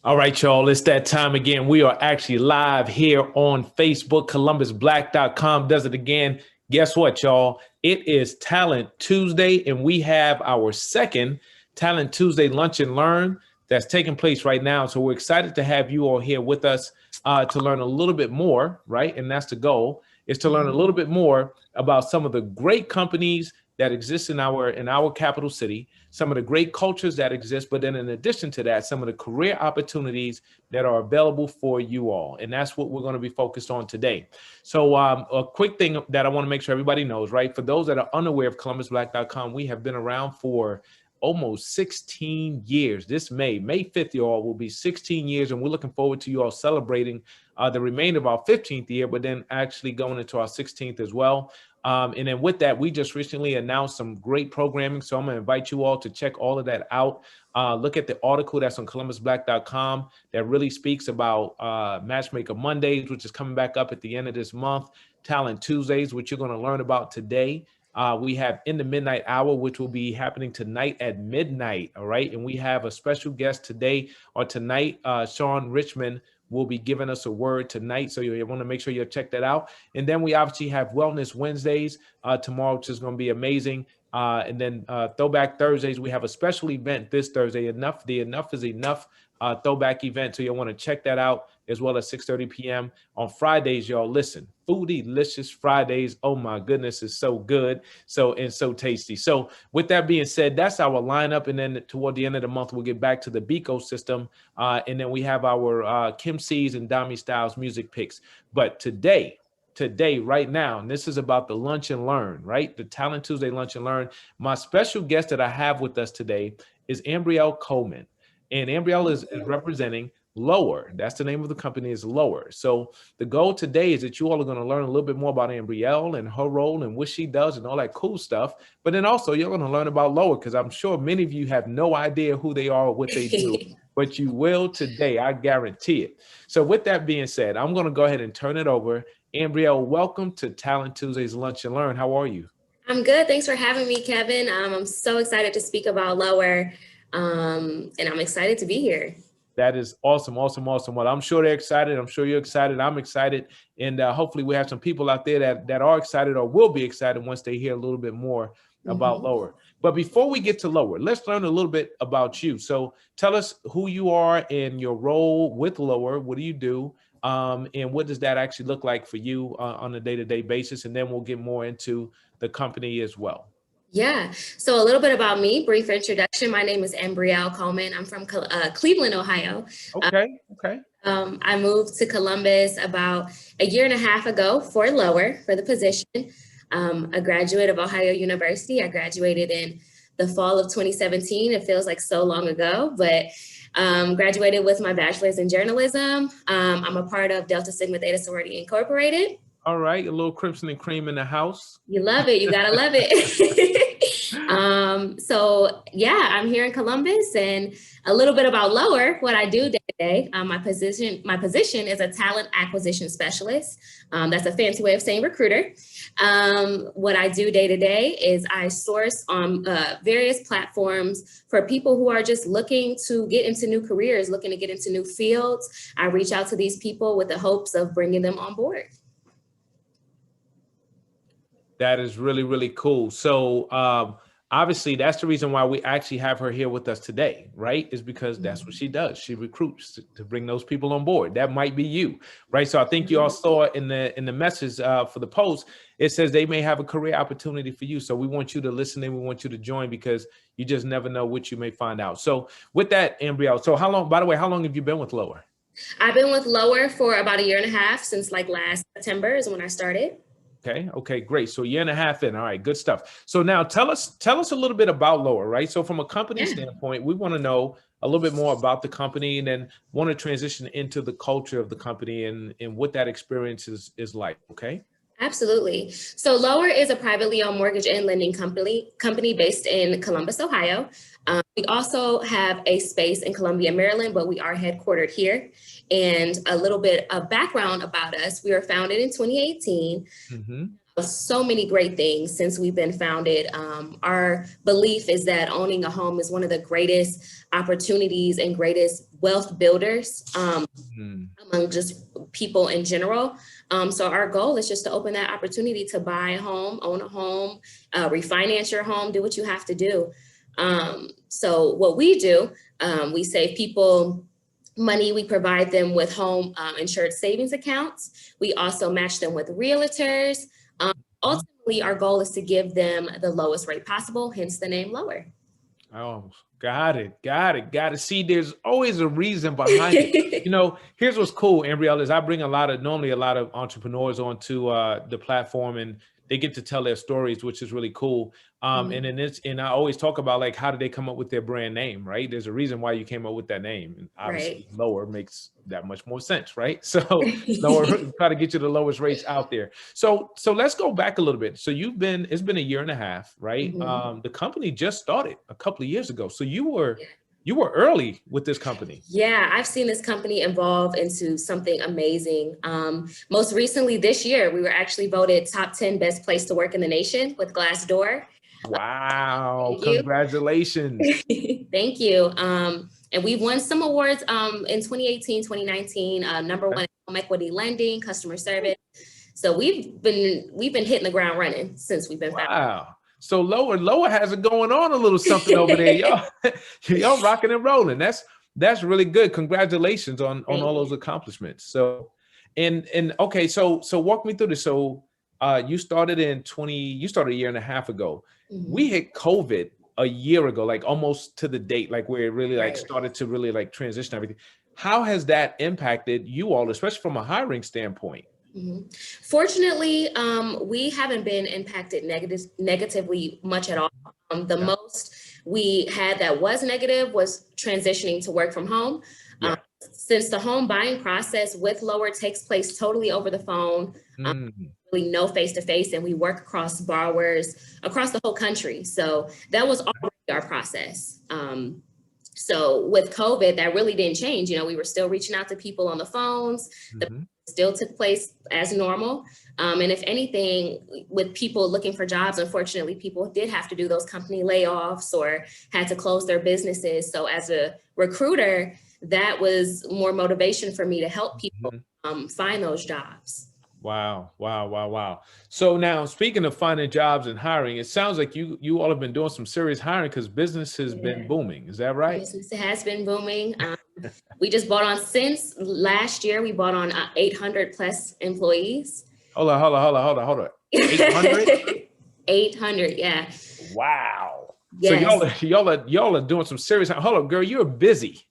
All right, y'all, it's that time again. We are actually live here on Facebook. ColumbusBlack.com does it again. Guess what, y'all? It is Talent Tuesday, and we have our second Talent Tuesday Lunch and Learn that's taking place right now. So we're excited to have you all here with us to learn a little bit more, right? And that's the goal, is to learn a little bit more about some of the great companies that exist in our capital city, some of the great cultures that exist, but then in addition to that, some of the career opportunities that are available for you all. And that's what we're going to be focused on today. So a quick thing that I want to make sure everybody knows, right? For those that are unaware of ColumbusBlack.com, we have been around for almost 16 years. This May 5th, y'all, will be 16 years, and we're looking forward to you all celebrating the remainder of our 15th year, but then actually going into our 16th as well. And then with that, we just recently announced some great programming. So I'm going to invite you all to check all of that out. Look at the article that's on ColumbusBlack.com that really speaks about Matchmaker Mondays, which is coming back up at the end of this month. Talent Tuesdays, which you're going to learn about today. We have In the Midnight Hour, which will be happening tonight at midnight. All right. And we have a special guest today or tonight, Sean Richmond will be giving us a word tonight. So you want to make sure you check that out. And then we obviously have Wellness Wednesdays tomorrow, which is going to be amazing. And then Throwback Thursdays, we have a special event this Thursday, Enough is Enough throwback event. So you'll want to check that out as well as 6:30 p.m. On Fridays, y'all, listen, Foodie-licious Fridays. Oh my goodness, it's so good. So tasty. So with that being said, that's our lineup. And then toward the end of the month, we'll get back to the Beco system. And then we have our Kim C's and Dami Styles music picks. But today, right now, and this is about the Lunch and Learn, right? The Talent Tuesday Lunch and Learn. My special guest that I have with us today is Ambrielle Coleman. And Ambrielle is representing Lower. That's the name of the company, is Lower. So the goal today is that you all are going to learn a little bit more about Ambrielle and her role and what she does and all that cool stuff. But then also you're going to learn about Lower, because I'm sure many of you have no idea who they are or what they do, but you will today. I guarantee it. So with that being said, I'm going to go ahead and turn it over. Ambrielle, welcome to Talent Tuesday's Lunch and Learn. How are you? I'm good. Thanks for having me, Kevin. I'm so excited to speak about Lower, and I'm excited to be here. That is awesome, awesome, awesome. Well, I'm sure they're excited. I'm sure you're excited. I'm excited. And hopefully we have some people out there that are excited or will be excited once they hear a little bit more about Lower. But before we get to Lower, let's learn a little bit about you. So tell us who you are and your role with Lower. What do you do? And what does that actually look like for you on a day-to-day basis? And then we'll get more into the company as well. Yeah. So a little bit about me, brief introduction. My name is Ambrielle Coleman. I'm from Cleveland, Ohio. Okay. I moved to Columbus about a year and a half ago for Lower, for the position. A graduate of Ohio University. I graduated in the fall of 2017. It feels like so long ago, but graduated with my bachelor's in journalism. I'm a part of Delta Sigma Theta Sorority Incorporated. All right, a little Crimson and Cream in the house. You love it. You gotta love it. So yeah, I'm here in Columbus, and a little bit about Lower, what I do day to day. My position is a talent acquisition specialist. That's a fancy way of saying recruiter. What I do day to day is I source on various platforms for people who are just looking to get into new careers, looking to get into new fields. I reach out to these people with the hopes of bringing them on board. That is really, really cool. So obviously, that's the reason why we actually have her here with us today, right? Is because that's what she does. She recruits to bring those people on board. That might be you, right? So I think you all saw in the message for the post, it says they may have a career opportunity for you. So we want you to listen and we want you to join, because you just never know what you may find out. So with that, Ambrielle, so how long, by the way, how long have you been with Lower? I've been with Lower for about a year and a half, since like last September is when I started. Okay, great. So a year and a half in. All right, good stuff. So now tell us a little bit about Lower, right? So from a company standpoint, we want to know a little bit more about the company, and then want to transition into the culture of the company and what that experience is like, okay? Absolutely. So Lower is a privately owned mortgage and lending company based in Columbus, Ohio. We also have a space in Columbia, Maryland, but we are headquartered here. And a little bit of background about us: we were founded in 2018. So many great things since we've been founded. Our belief is that owning a home is one of the greatest opportunities and greatest wealth builders among just people in general. So our goal is just to open that opportunity to buy a home, own a home, refinance your home, do what you have to do. So what we do, we save people money. We provide them with home insured savings accounts. We also match them with realtors. Ultimately, our goal is to give them the lowest rate possible, hence the name Lower. Oh, got it. See, there's always a reason behind it. You know, here's what's cool, Ambrielle, is I bring normally a lot of entrepreneurs onto the platform, and they get to tell their stories, which is really cool. And I always talk about, like, how did they come up with their brand name, right? There's a reason why you came up with that name. And obviously Lower makes that much more sense, right? So Lower, try to get you the lowest rates out there. So let's go back a little bit. So it's been a year and a half, right? The company just started a couple of years ago. So you were early with this company. Yeah, I've seen this company evolve into something amazing. Most recently this year, we were actually voted top 10 best place to work in the nation with Glassdoor. Wow, congratulations. Thank you. And we've won some awards in 2018, 2019, number one in home equity lending, customer service. So we've been hitting the ground running since we've been founded. Wow. So Lower has it going on a little something over there. Y'all rocking and rolling. That's really good. Congratulations on all those accomplishments. So, and okay, so walk me through this. So you started a year and a half ago. We hit COVID a year ago, like almost to the date, like where it really like started to really like transition everything. How has that impacted you all, especially from a hiring standpoint? Fortunately, we haven't been impacted negatively much at all. The most we had that was negative was transitioning to work from home. Since the home buying process with Lower takes place totally over the phone, really no face-to-face, and we work across borrowers across the whole country. So that was already our process. So with COVID, that really didn't change. You know, we were still reaching out to people on the phones. The still took place as normal. And if anything, with people looking for jobs, unfortunately, people did have to do those company layoffs or had to close their businesses. So as a recruiter, that was more motivation for me to help people find those jobs. Wow. So now, speaking of finding jobs and hiring, it sounds like you all have been doing some serious hiring because business has been booming. Is that right? Business has been booming. We just bought on, since last year, we bought on 800 plus employees. Hold on. 800? 800, yeah. Wow. Yes. So y'all are doing some serious. Hold up, girl, you're busy.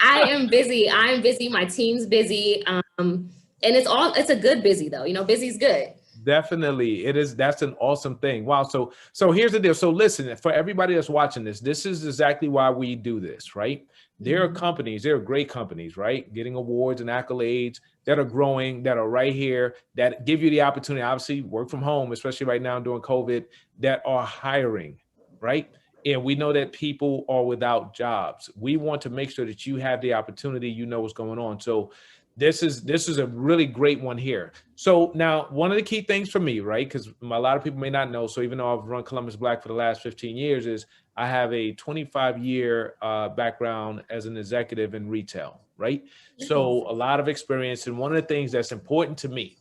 I am busy. I'm busy. My team's busy. And it's a good busy though. You know, busy's good. Definitely. It is. That's an awesome thing. Wow. So here's the deal. So listen, for everybody that's watching this is exactly why we do this, right? There are great companies, right? Getting awards and accolades that are growing, that are right here, that give you the opportunity, obviously work from home, especially right now during COVID, that are hiring, right? And we know that people are without jobs. We want to make sure that you have the opportunity, you know what's going on. So this is a really great one here. So now, one of the key things for me, right, because a lot of people may not know, so even though I've run Columbus Black for the last 15 years, is I have a 25-year background as an executive in retail, right? So a lot of experience. And one of the things that's important to me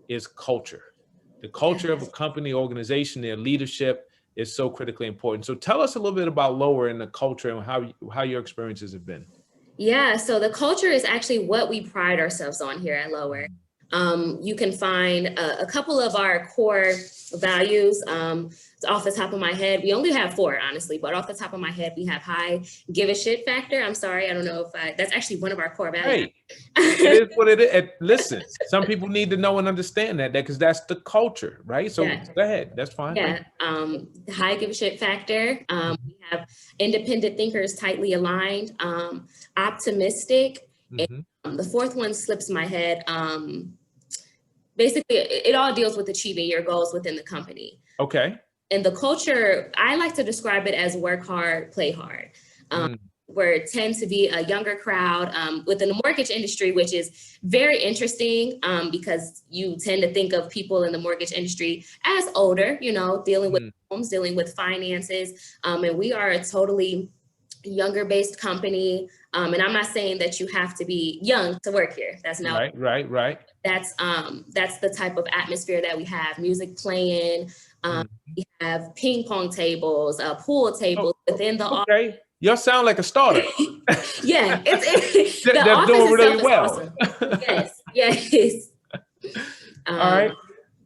is culture. The culture of a company, organization, their leadership is so critically important. So tell us a little bit about Lower and the culture and how your experiences have been. Yeah, so the culture is actually what we pride ourselves on here at Lower. You can find a couple of our core values. Off the top of my head, we only have 4, honestly, but off the top of my head, we have high give a shit factor. I'm sorry, I don't know if that's actually one of our core values. Hey, it is what it is. Listen, some people need to know and understand that because that's the culture, right? So go ahead, that's fine. Yeah, high give a shit factor. We have independent thinkers, tightly aligned, optimistic. And, the 4th one slips my head. Basically, it all deals with achieving your goals within the company. Okay. And the culture, I like to describe it as work hard, play hard. tend to be a younger crowd within the mortgage industry, which is very interesting because you tend to think of people in the mortgage industry as older, you know, dealing with homes, dealing with finances. And we are a totally younger based company. And I'm not saying that you have to be young to work here. That's not right. That's the type of atmosphere that we have. Music playing. We have ping pong tables, pool tables within the office. Okay, y'all sound like a startup. Yeah, it's the That's office doing itself really is well. awesome. Yes. All right.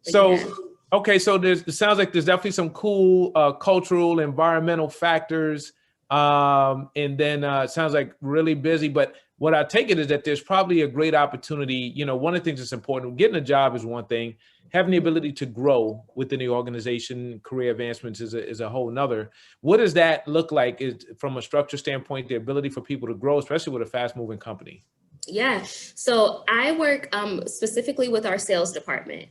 So, yeah. okay, so it sounds like there's definitely some cool cultural, environmental factors. And then it sounds like really busy. But what I take it is that there's probably a great opportunity. You know, one of the things that's important, getting a job is one thing. Having the ability to grow within the organization, career advancements is a whole nother. What does that look like from a structure standpoint, the ability for people to grow, especially with a fast moving company? Yeah. So I work specifically with our sales department.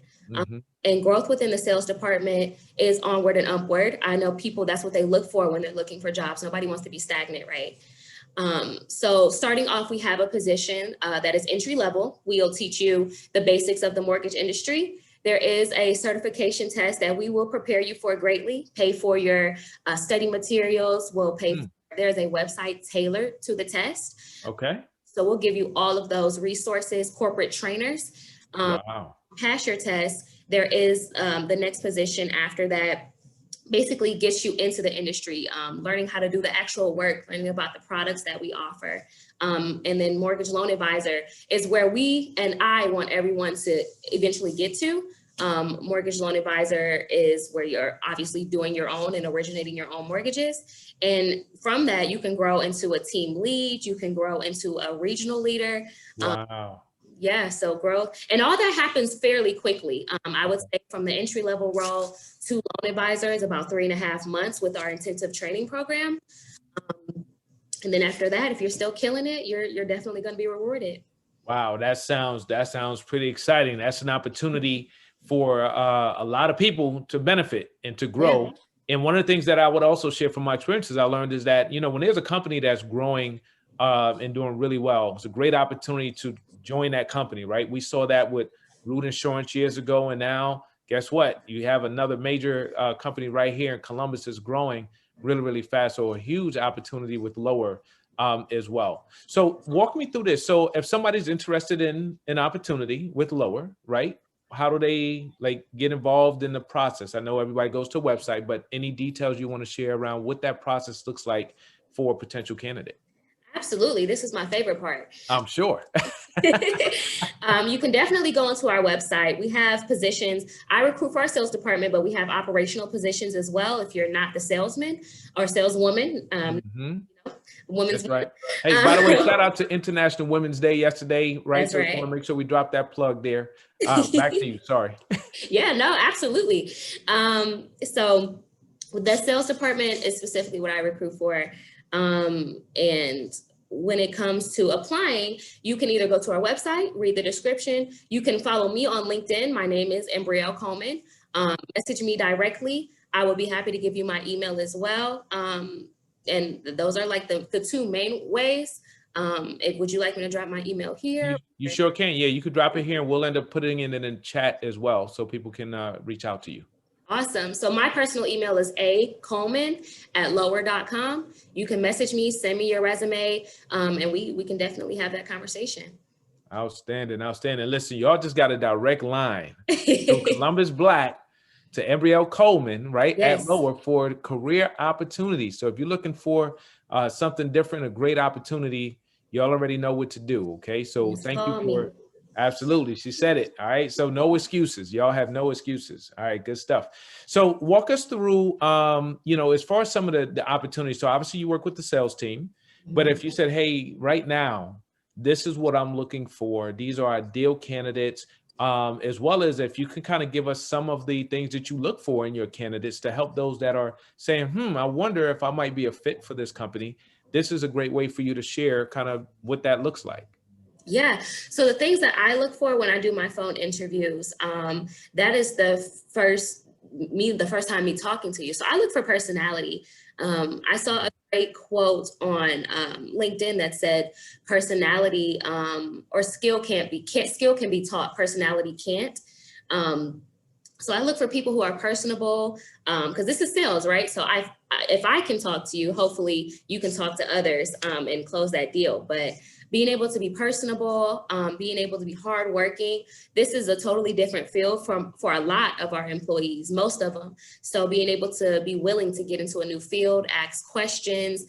And growth within the sales department is onward and upward. I know people, that's what they look for when they're looking for jobs. Nobody wants to be stagnant, right? So starting off, we have a position that is entry level. We'll teach you the basics of the mortgage industry. There is a certification test that we will prepare you for greatly, pay for your study materials, we'll pay. There's a website tailored to the test. Okay. So we'll give you all of those resources, corporate trainers. Wow. Pass your test. There is the next position after that basically gets you into the industry, learning how to do the actual work, learning about the products that we offer. And then mortgage loan advisor is where we and I want everyone to eventually get to. Mortgage loan advisor is where you're obviously doing your own and originating your own mortgages. And from that, you can grow into a team lead, you can grow into a regional leader. Wow. Yeah, so growth and all that happens fairly quickly. I would say from the entry level role to loan advisor is about 3.5 months with our intensive training program. And then after that, if you're still killing it, you're definitely going to be rewarded. Wow, that sounds pretty exciting. That's an opportunity for a lot of people to benefit and to grow. Yeah. And one of the things that I would also share from my experiences I learned is that, you know, when there's a company that's growing and doing really well, it's a great opportunity to join that company, right? We saw that with Root Insurance years ago, and now guess what? You have another major company right here in Columbus that's growing really, really fast. So a huge opportunity with Lower as well. So walk me through this. So if somebody's interested in an opportunity with Lower, right? How do they get involved in the process? I know everybody goes to a website, but any details you want to share around what that process looks like for a potential candidate? Absolutely. This is my favorite part. I'm sure. You can definitely go onto our website. We have positions. I recruit for our sales department, but we have operational positions as well. If you're not the salesman or saleswoman, women's. That's right. Hey, by the way, shout out to International Women's Day yesterday, right? That's so right. I want to make sure we drop that plug there. Back to you. Sorry. Yeah, no, absolutely. So the sales department is specifically what I recruit for. And when it comes to applying, you can either go to our website, read the description. You can follow me on LinkedIn. My name is Ambrielle Coleman. Message me directly. I will be happy to give you my email as well. And those are like the two main ways. Would you like me to drop my email here? You sure can. Yeah, you could drop it here and we'll end up putting it in the chat as well so people can reach out to you. Awesome. So my personal email is acoleman@lower.com. You can message me, send me your resume, and we can definitely have that conversation. Outstanding. Listen, y'all just got a direct line from Columbus Black to Ambrielle Coleman, right? Yes. At Lower for career opportunities. So if you're looking for something different, a great opportunity, y'all already know what to do. Okay. So thank you for absolutely. She said it. All right. So no excuses. Y'all have no excuses. All right. Good stuff. So walk us through, as far as some of the opportunities. So obviously you work with the sales team, but if you said, hey, right now, this is what I'm looking for. These are ideal candidates, as well as if you can kind of give us some of the things that you look for in your candidates to help those that are saying, I wonder if I might be a fit for this company. This is a great way for you to share kind of what that looks like. Yeah. So the things that I look for when I do my phone interviews, that is the first time me talking to you. So I look for personality. I saw a great quote on LinkedIn that said, personality or skill can be taught, personality can't. So I look for people who are personable, because this is sales, right? So if I can talk to you, hopefully you can talk to others and close that deal. But being able to be personable, being able to be hardworking, this is a totally different field for a lot of our employees, most of them. So being able to be willing to get into a new field, ask questions,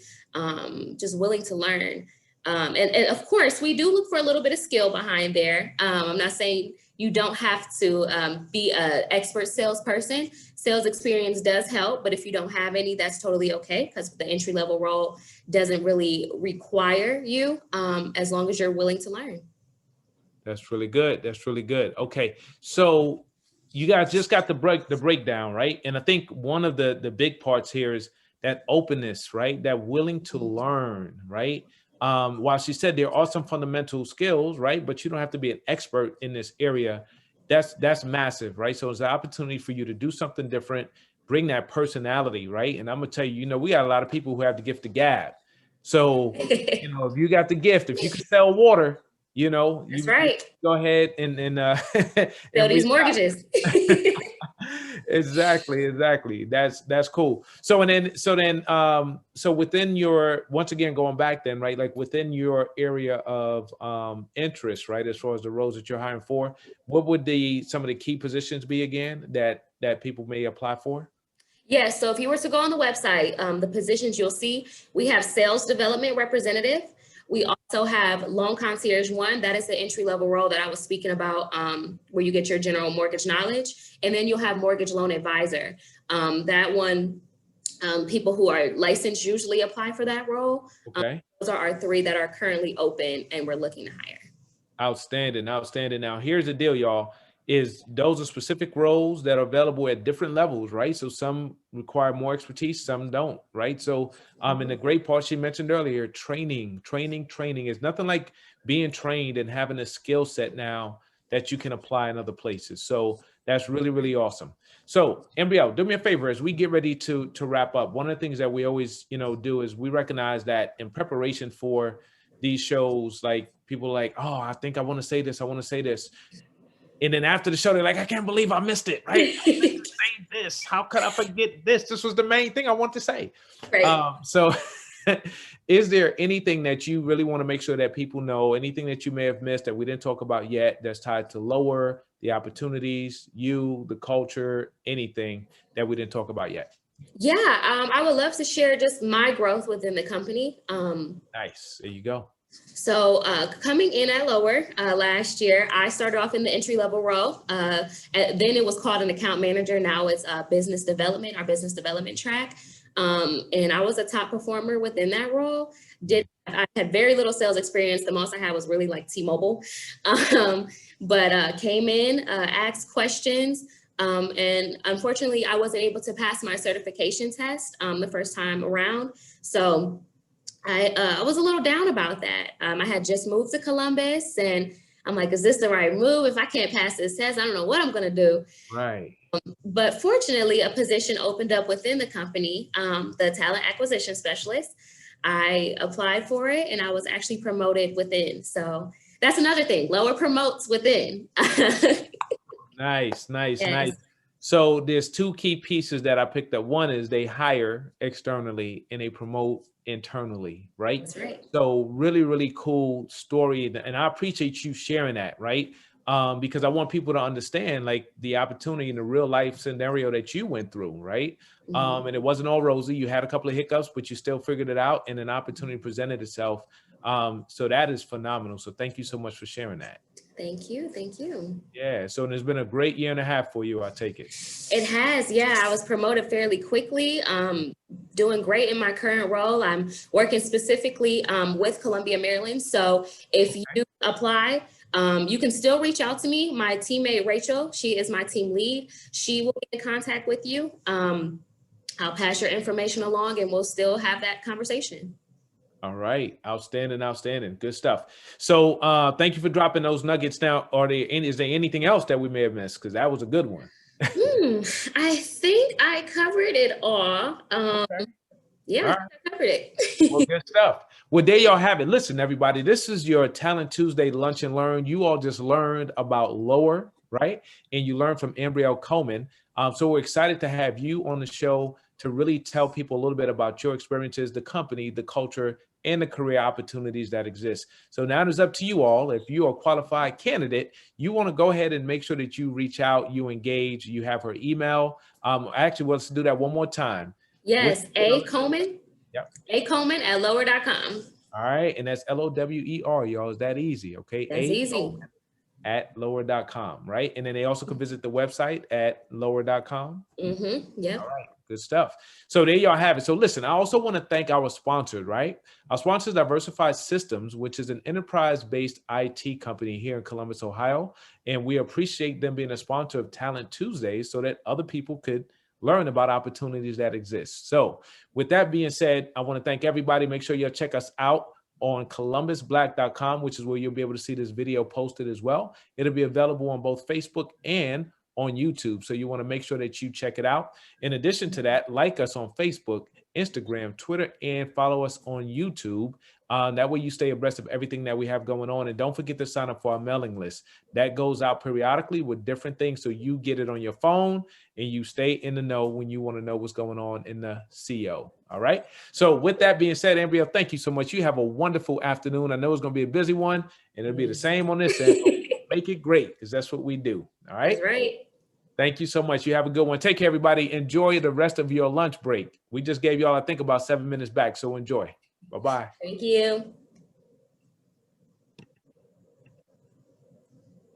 just willing to learn. And of course, we do look for a little bit of skill behind there. I'm not saying you don't have to be an expert salesperson. Sales experience does help, but if you don't have any, that's totally okay, because the entry-level role doesn't really require you, as long as you're willing to learn. That's really good. That's really good. Okay, so you guys just got the breakdown, right? And I think one of the big parts here is that openness, right? That willing to learn, right? While she said there are some fundamental skills, right? But you don't have to be an expert in this area. That's massive, right? So it's an opportunity for you to do something different, bring that personality, right? And I'm gonna tell you, we got a lot of people who have the gift of gab. So, if you got the gift, if you can sell water, That's right. go ahead and Sell these mortgages. Exactly. That's cool. So within your, once again, going back then, right, like within your area of interest, right, as far as the roles that you're hiring for, what would some of the key positions be again that people may apply for? Yes, so if you were to go on the website, the positions you'll see, we have sales development representative. We also have loan concierge 1. That is the entry-level role that I was speaking about, where you get your general mortgage knowledge. And then you'll have mortgage loan advisor. That one, people who are licensed usually apply for that role. Okay. Those are our 3 that are currently open and we're looking to hire. Outstanding. Now, here's the deal, y'all. Is those are specific roles that are available at different levels, right? So some require more expertise, some don't, right? So and the great part she mentioned earlier, training is nothing like being trained and having a skill set now that you can apply in other places. So that's really, really awesome. So Ambrielle, do me a favor as we get ready to wrap up. One of the things that we always, do is we recognize that in preparation for these shows, like people are like, oh, I think I want to say this. And then after the show, they're like, I can't believe I missed it, right? I meant to say this. How could I forget this? This was the main thing I want to say. Right. So is there anything that you really want to make sure that people know, anything that you may have missed that we didn't talk about yet that's tied to Lower, the opportunities, the culture, anything that we didn't talk about yet? Yeah, I would love to share just my growth within the company. Nice. There you go. So coming in at Lower last year, I started off in the entry-level role. Then it was called an account manager. Now it's business development, our business development track. And I was a top performer within that role. I had very little sales experience. The most I had was really like T-Mobile. But came in, asked questions. And unfortunately, I wasn't able to pass my certification test the first time around. So I was a little down about that. I had just moved to Columbus and I'm like, is this the right move? If I can't pass this test, I don't know what I'm going to do. Right. But fortunately, a position opened up within the company, the talent acquisition specialist. I applied for it and I was actually promoted within. So that's another thing. Lower promotes within. Nice. Yes. So there's 2 key pieces that I picked up. One is they hire externally and they promote internally, right? That's right. So really, really cool story. And I appreciate you sharing that, right? Because I want people to understand like the opportunity in the real life scenario that you went through, right? Mm-hmm. And it wasn't all rosy. You had a couple of hiccups, but you still figured it out and an opportunity presented itself. So that is phenomenal. So thank you so much for sharing that. Thank you. Yeah, so there's been a great year and a half for you, I take it. It has, yeah. I was promoted fairly quickly, doing great in my current role. I'm working specifically with Columbia, Maryland. So if you apply, you can still reach out to me. My teammate, Rachel, she is my team lead. She will get in contact with you. I'll pass your information along and we'll still have that conversation. All right. Outstanding. Good stuff. So thank you for dropping those nuggets. Now, is there anything else that we may have missed? Because that was a good one. I think I covered it all. Okay. Yeah, All I right. think I covered it. Well, good stuff. Well, there y'all have it. Listen, everybody, this is your Talent Tuesday Lunch and Learn. You all just learned about lower, right? And you learned from Ambrielle Coleman. So we're excited to have you on the show to really tell people a little bit about your experiences, the company, the culture, and the career opportunities that exist. So now it's up to you all. If you are a qualified candidate, you want to go ahead and make sure that you reach out, you engage, you have her email. Actually, let's do that one more time. Yes, A Coleman. Yep. A Coleman at lower.com. All right. And that's LOWER, y'all. Is that easy? Okay. That's easy. At lower.com, right? And then they also can visit the website at lower.com. Yeah. All right. Good stuff. So there y'all have it. So listen, I also want to thank our sponsors, right? Our sponsor is Diversified Systems, which is an enterprise-based IT company here in Columbus, Ohio. And we appreciate them being a sponsor of Talent Tuesdays so that other people could learn about opportunities that exist. So with that being said, I want to thank everybody. Make sure you'll check us out on columbusblack.com, which is where you'll be able to see this video posted as well. It'll be available on both Facebook and on YouTube. So you want to make sure that you check it out. In addition to that, like us on Facebook, Instagram, Twitter, and follow us on YouTube. That way you stay abreast of everything that we have going on. And don't forget to sign up for our mailing list. That goes out periodically with different things. So you get it on your phone and you stay in the know when you want to know what's going on in the CO. All right. So with that being said, Ambrielle, thank you so much. You have a wonderful afternoon. I know it's going to be a busy one and it'll be the same on this end. Make it great because that's what we do. All right. That's right. Thank you so much. You have a good one. Take care, everybody. Enjoy the rest of your lunch break. We just gave y'all, I think, about 7 minutes back. So enjoy. Bye-bye. Thank you.